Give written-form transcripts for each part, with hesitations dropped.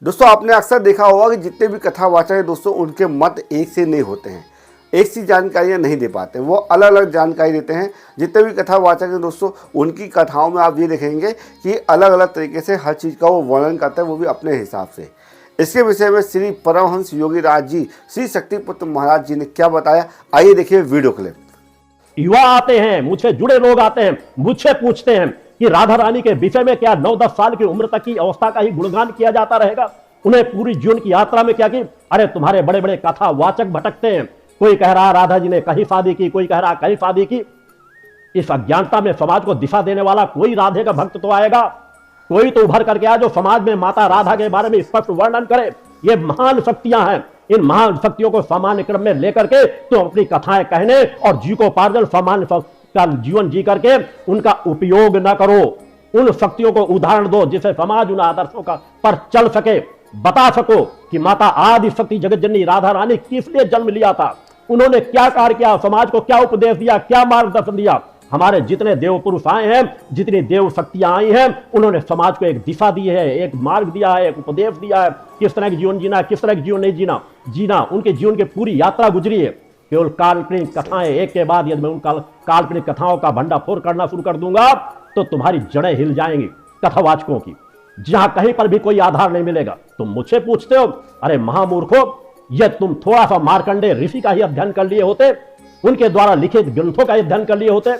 दोस्तों आपने अक्सर देखा होगा कि जितने भी कथावाचक हैं दोस्तों, उनके मत एक से नहीं होते हैं, एक सी जानकारियाँ नहीं दे पाते, वो अलग अलग जानकारी देते हैं। जितने भी कथावाचक हैं दोस्तों, उनकी कथाओं में आप ये देखेंगे कि अलग अलग तरीके से हर चीज़ का वो वर्णन करते हैं, वो भी अपने हिसाब से। इसके विषय में श्री परमहंस योगी राज जी, श्री शक्तिपुत्र महाराज जी ने क्या बताया, आइए देखिए वीडियो क्लिप। युवा आते हैं, मुझसे जुड़े लोग आते हैं, मुझसे पूछते हैं कि राधा रानी के विषय में क्या 9-10 साल की उम्र तक की अवस्था का ही गुणगान किया जाता रहेगा? उन्हें पूरी जीवन की यात्रा में क्या की? अरे तुम्हारे बड़े बड़े कथावाचक भटकते हैं, कोई कह रहा राधा जी ने कहीं शादी की, कोई कह रहा कहीं शादी की। इस अज्ञानता में समाज को दिशा देने वाला कोई राधे का भक्त तो आएगा, कोई तो उभर करके आए जो समाज में माता राधा के बारे में स्पष्ट वर्णन करे। ये महान शक्तियां हैं, इन महान शक्तियों को सामान्य क्रम में लेकर के तुम अपनी कथाएं कहने और जीवकोपार्जन सामान्य का जीवन जी करके उनका उपयोग न करो। उन शक्तियों को उदाहरण दो जिससे समाज उन आदर्शों का पर चल सके, बता सको कि माता आदि शक्ति जगत जननी राधा रानी किस लिए जन्म लिया था, उन्होंने क्या कार्य किया, समाज को क्या उपदेश दिया, क्या मार्गदर्शन दिया। हमारे जितने देव पुरुष आए हैं, जितनी देव शक्तियां आई हैं, उन्होंने समाज को एक दिशा दी है, एक मार्ग दिया है, एक उपदेश दिया है, किस तरह का जीवन जीना, किस तरह का जीवन नहीं जीना उनके जीवन की पूरी यात्रा गुजरी है। केवल काल्पनिक कथाएं एक के बाद यदि मैं उन काल्पनिक कथाओं का भंडाफोड़ करना शुरू कर दूंगा तो तुम्हारी जड़ें हिल जाएंगी कथावाचकों की। जहां कहीं पर भी कोई आधार नहीं मिलेगा, तुम मुझसे पूछते हो, अरे महामूर्खो, यह तुम थोड़ा सा मार्कंडेय ऋषि का ही अध्ययन कर लिए होते, उनके द्वारा लिखित ग्रंथों का अध्ययन कर लिए होते,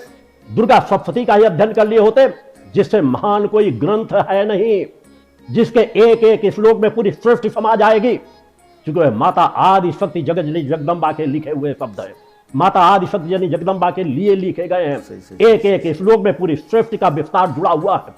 दुर्गा सप्तशती का ही अध्ययन कर लिए होते, जिससे महान कोई ग्रंथ है नहीं, जिसके एक एक श्लोक में पूरी सृष्टि समा जाएगी। क्योंकि माता आदि शक्ति जगत जननी जगदम्बा के लिखे हुए शब्द है, माता आदि शक्ति जननी जगदम्बा के लिए लिखे गए हैं। एक एक श्लोक में पूरी सृष्टि का विस्तार जुड़ा हुआ है।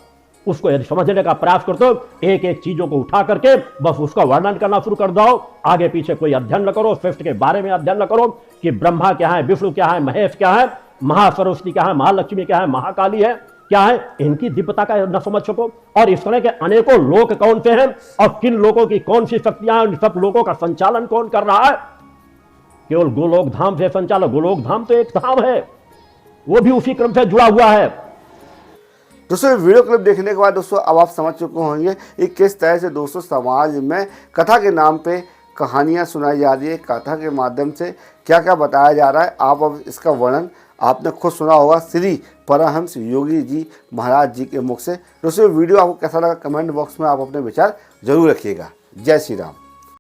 उसको यदि समझने का प्रयास करते हो, एक एक चीजों को उठा करके बस उसका वर्णन करना शुरू कर दो, आगे पीछे कोई अध्ययन न करो, सृष्टि के बारे में अध्ययन न करो कि ब्रह्मा क्या है, विष्णु क्या है, महेश क्या है, महासरस्वती क्या है, महालक्ष्मी क्या है, महाकाली है क्या है, इनकी दिव्यता का न समझ सको। और इस तरह के अनेकों लोक कौन से हैं और किन लोगों की कौन सी शक्तियां, सब लोगों का संचालन कौन कर रहा है? केवल गोलोक धाम से संचालन, गोलोक धाम तो एक धाम है, वो भी उसी क्रम से जुड़ा हुआ है। दोस्तों वीडियो क्लिप देखने के बाद दोस्तों अब आप समझ चुके होंगे कि किस तरह से दोस्तों समाज में कथा के नाम पे कहानियाँ सुनाई जा रही है, कथा के माध्यम से क्या क्या बताया जा रहा है। आप अब इसका वर्णन आपने खुद सुना होगा श्री परमहंस योगी जी महाराज जी के मुख से। दोस्तों वीडियो आपको कैसा लगा कमेंट बॉक्स में आप अपने विचार जरूर रखिएगा। जय श्री राम।